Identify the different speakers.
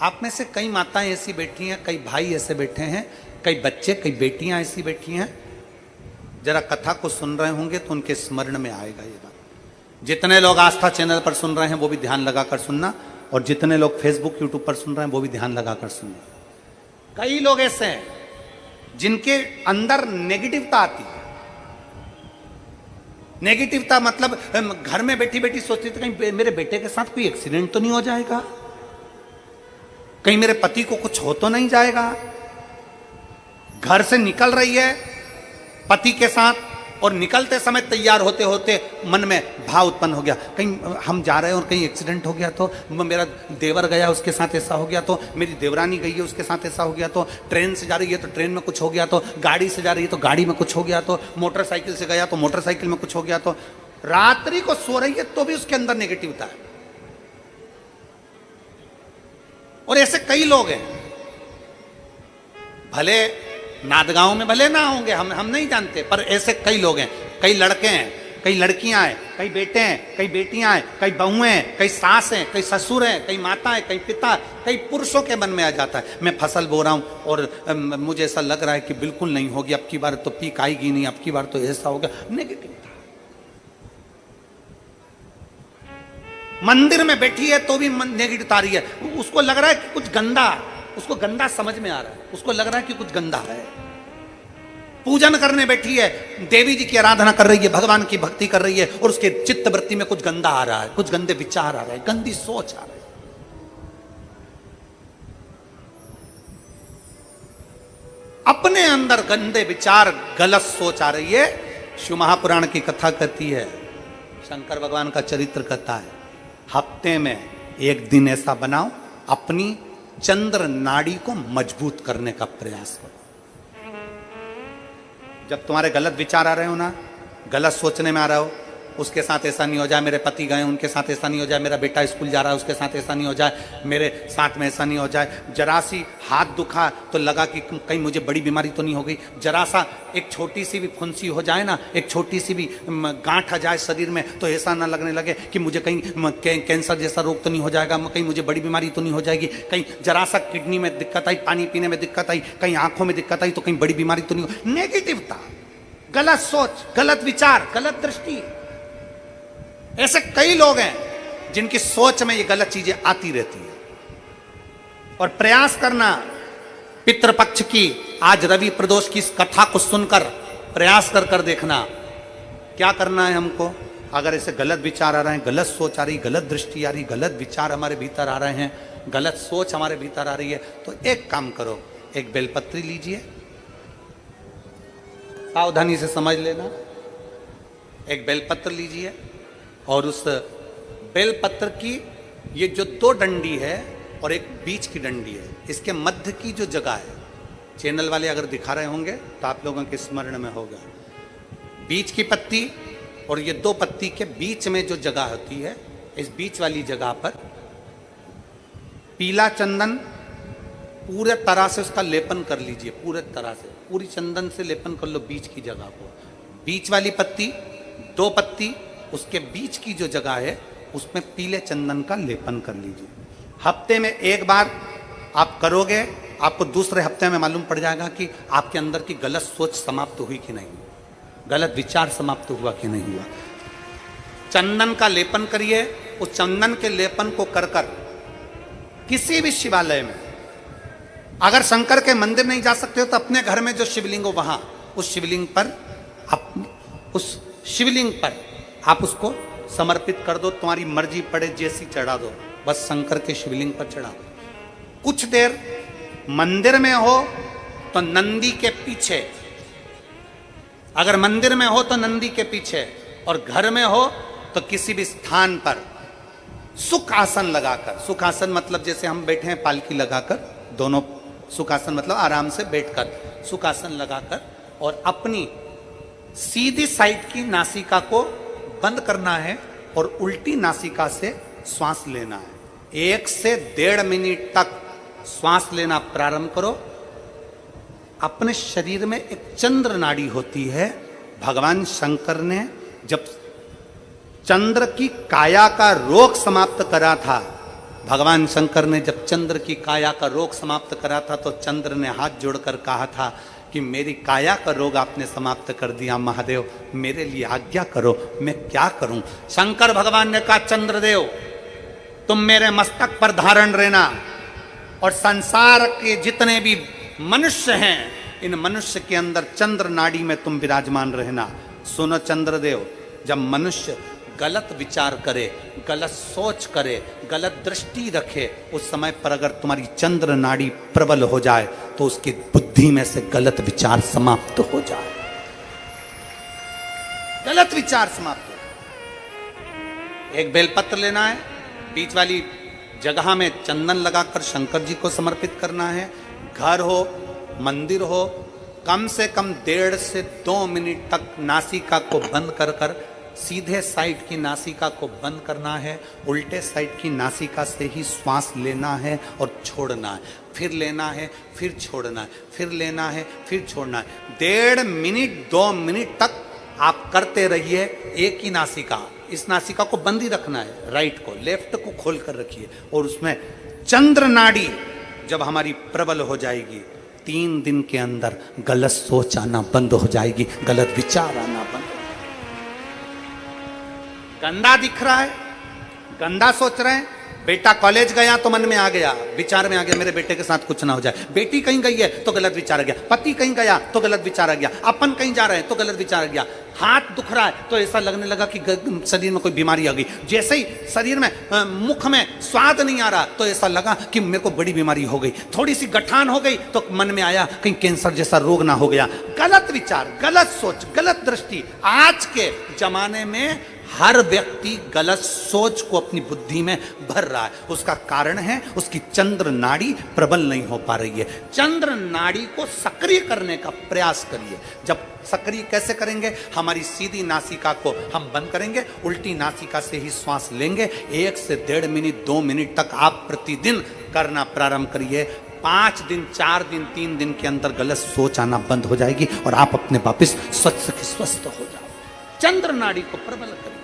Speaker 1: आप में से कई माताएं ऐसी बैठी हैं, कई भाई ऐसे बैठे हैं, कई बच्चे, कई बेटियां ऐसी बैठी हैं, जरा कथा को सुन रहे होंगे तो उनके स्मरण में आएगा ये बात। जितने लोग आस्था चैनल पर सुन रहे हैं वो भी ध्यान लगाकर सुनना, और जितने लोग फेसबुक यूट्यूब पर सुन रहे हैं वो भी ध्यान लगाकर सुनना। कई लोग ऐसे हैं जिनके अंदर नेगेटिवता आती है। नेगेटिवता मतलब घर में बैठी बैठी सोचती थी कहीं मेरे बेटे के साथ कोई एक्सीडेंट तो नहीं हो जाएगा, कहीं मेरे पति को कुछ हो तो नहीं जाएगा। घर से निकल रही है पति के साथ, और निकलते समय तैयार होते होते मन में भाव उत्पन्न हो गया, कहीं हम जा रहे हैं और कहीं एक्सीडेंट हो गया तो, मेरा देवर गया उसके साथ ऐसा हो गया तो, मेरी देवरानी गई है उसके साथ ऐसा हो गया तो, ट्रेन से जा रही है तो ट्रेन में कुछ हो गया तो, गाड़ी से जा रही है तो गाड़ी में कुछ हो गया तो, मोटरसाइकिल से गया तो मोटरसाइकिल में कुछ हो गया तो। रात्रि को सो रही है तो भी उसके अंदर नेगेटिविटी है। और ऐसे कई लोग हैं, भले नादगांव में भले ना होंगे, हम नहीं जानते, पर ऐसे कई लोग हैं। कई लड़के हैं, कई लड़कियां हैं, कई बेटे हैं, कई बेटियां हैं, कई बहुएं हैं, कई सास हैं, कई ससुर हैं, कई माता हैं, कई पिता, कई पुरुषों के मन में आ जाता है मैं फसल बो रहा हूं और मुझे ऐसा लग रहा है कि बिल्कुल नहीं होगी, अब की बार तो पीक आएगी नहीं, अब की बार तो ऐसा होगा। नेगेटिव था। मंदिर में बैठी है तो भी नेगेटिव आ रही है, उसको लग रहा है कि कुछ गंदा, उसको गंदा समझ में आ रहा है, उसको लग रहा है कि कुछ गंदा है। पूजन करने बैठी है, देवी जी की आराधना कर रही है, भगवान की भक्ति कर रही है, और उसके चित्त वृत्ति में कुछ गंदा आ रहा है, कुछ गंदे विचार आ रहे हैं, गंदी सोच आ रही है। अपने अंदर गंदे विचार, गलत सोच आ रही है। शिव महापुराण की कथा कहती है, शंकर भगवान का चरित्र कहता है, हफ्ते में एक दिन ऐसा बनाओ अपनी चंद्र नाड़ी को मजबूत करने का प्रयास करो। जब तुम्हारे गलत विचार आ रहे हो ना, गलत सोचने में आ रहा हो, उसके साथ ऐसा नहीं हो जाए, मेरे पति गए उनके साथ ऐसा नहीं हो जाए, मेरा बेटा स्कूल जा रहा है उसके साथ ऐसा नहीं हो जाए, मेरे साथ में ऐसा नहीं हो जाए, जरा सी हाथ दुखा तो लगा कि कहीं मुझे बड़ी बीमारी तो नहीं हो गई, जरा सा एक छोटी सी भी फुंसी हो जाए ना, एक छोटी सी भी गांठ आ जाए शरीर में तो ऐसा ना लगने लगे कि मुझे कहीं कैंसर जैसा रोग तो नहीं हो जाएगा, कहीं मुझे बड़ी बीमारी तो नहीं हो जाएगी, कहीं जरा सा किडनी में दिक्कत आई, पानी पीने में दिक्कत आई, कहीं आंखों में दिक्कत आई तो कहीं बड़ी बीमारी तो नहीं हो। नेगेटिवता, गलत सोच, गलत विचार, गलत दृष्टि। ऐसे कई लोग हैं जिनकी सोच में ये गलत चीजें आती रहती है। और प्रयास करना पितृपक्ष की, आज रवि प्रदोष की इस कथा को सुनकर प्रयास कर कर देखना क्या करना है हमको। अगर ऐसे गलत विचार आ रहे हैं, गलत सोच आ रही, गलत दृष्टि आ रही, गलत विचार हमारे भीतर आ रहे हैं, गलत सोच हमारे भीतर आ रही है, तो एक काम करो, एक बेलपत्री लीजिए, सावधानी से समझ लेना, एक बेलपत्र लीजिए, और उस बेलपत्र की ये जो दो डंडी है और एक बीच की डंडी है, इसके मध्य की जो जगह है, चैनल वाले अगर दिखा रहे होंगे तो आप लोगों के स्मरण में होगा, बीच की पत्ती और ये दो पत्ती के बीच में जो जगह होती है, इस बीच वाली जगह पर पीला चंदन पूरे तरह से उसका लेपन कर लीजिए, पूरे तरह से पूरी चंदन से लेपन कर लो बीच की जगह को। बीच वाली पत्ती, दो पत्ती, उसके बीच की जो जगह है उसमें पीले चंदन का लेपन कर लीजिए। हफ्ते में एक बार आप करोगे, आपको दूसरे हफ्ते में मालूम पड़ जाएगा कि आपके अंदर की गलत सोच समाप्त हुई कि नहीं, गलत विचार समाप्त हुआ कि नहीं हुआ। चंदन का लेपन करिए, उस चंदन के लेपन को कर कर किसी भी शिवालय में, अगर शंकर के मंदिर नहीं जा सकते हो तो अपने घर में जो शिवलिंग हो वहां, उस शिवलिंग पर आप उसको समर्पित कर दो, तुम्हारी मर्जी पड़े जैसी चढ़ा दो, बस शंकर के शिवलिंग पर चढ़ा दो। कुछ देर मंदिर में हो तो नंदी के पीछे, अगर मंदिर में हो तो नंदी के पीछे, और घर में हो तो किसी भी स्थान पर सुख आसन लगाकर, सुख आसन मतलब जैसे हम बैठे हैं पालकी लगाकर, दोनों सुख आसन मतलब आराम से बैठकर सुख आसन लगाकर, और अपनी सीधी साइड की नासिका को बंद करना है और उल्टी नासिका से श्वास लेना है। 1 से 1.5 मिनट तक श्वास लेना प्रारंभ करो। अपने शरीर में एक चंद्र नाड़ी होती है, भगवान शंकर ने जब चंद्र की काया का रोग समाप्त करा था भगवान शंकर ने जब चंद्र की काया का रोग समाप्त करा था तो चंद्र ने हाथ जोड़कर कहा था कि मेरी काया का रोग आपने समाप्त कर दिया महादेव, मेरे लिए आज्ञा करो, मैं क्या करूं। शंकर भगवान ने कहा चंद्रदेव तुम मेरे मस्तक पर धारण रहना और संसार के जितने भी मनुष्य हैं इन मनुष्य के अंदर चंद्र नाड़ी में तुम विराजमान रहना। सुनो चंद्रदेव, जब मनुष्य गलत विचार करे, गलत सोच करे, गलत दृष्टि रखे, उस समय पर अगर तुम्हारी चंद्र नाड़ी प्रबल हो जाए तो उसकी बुद्धि में से गलत विचार समाप्त हो जाए, गलत विचार समाप्त हो। एक बेलपत्र लेना है, बीच वाली जगह में चंदन लगाकर शंकर जी को समर्पित करना है। घर हो, मंदिर हो, कम से कम 1.5 से 2 मिनट तक नासिका को बंद कर कर सीधे साइड की नासिका को बंद करना है, उल्टे साइड की नासिका से ही श्वास लेना है और छोड़ना है, फिर लेना है, फिर छोड़ना है, फिर लेना है, फिर छोड़ना है। 1.5 मिनट 2 मिनट तक आप करते रहिए। एक ही नासिका, इस नासिका को बंद ही रखना है, राइट को, लेफ्ट को खोल कर रखिए और उसमें चंद्र नाड़ी जब हमारी प्रबल हो जाएगी 3 दिन के अंदर गलत सोच आना बंद हो जाएगी, गलत विचार आना बंद हो जाएगी। गंदा दिख रहा है, गंदा सोच रहे हैं, बेटा कॉलेज गया तो मन में आ गया, विचार में आ गया मेरे बेटे के साथ कुछ ना हो जाए, बेटी कहीं गई है तो गलत विचार आ गया, पति कहीं गया तो गलत विचार आ गया, अपन कहीं जा रहे हैं तो गलत विचार आ गया, हाथ दुख रहा है तो ऐसा लगने लगा कि शरीर में कोई बीमारी आ गई, जैसे ही शरीर में मुख में स्वाद नहीं आ रहा तो ऐसा लगा कि मेरे को बड़ी बीमारी हो गई, थोड़ी सी गठान हो गई तो मन में आया कहीं कैंसर जैसा रोग ना हो गया। गलत विचार, गलत सोच, गलत दृष्टि। आज के जमाने में हर व्यक्ति गलत सोच को अपनी बुद्धि में भर रहा है, उसका कारण है उसकी चंद्र नाड़ी प्रबल नहीं हो पा रही है। चंद्र नाड़ी को सक्रिय करने का प्रयास करिए। जब सक्रिय कैसे करेंगे, हमारी सीधी नासिका को हम बंद करेंगे, उल्टी नासिका से ही श्वास लेंगे। 1 से 1.5 मिनट 2 मिनट तक आप प्रतिदिन करना प्रारंभ करिए। 5 दिन 4 दिन 3 दिन के अंदर गलत सोच आना बंद हो जाएगी और आप अपने वापस स्वस्थ हो जाओ। चंद्र नाड़ी को प्रबल करिए।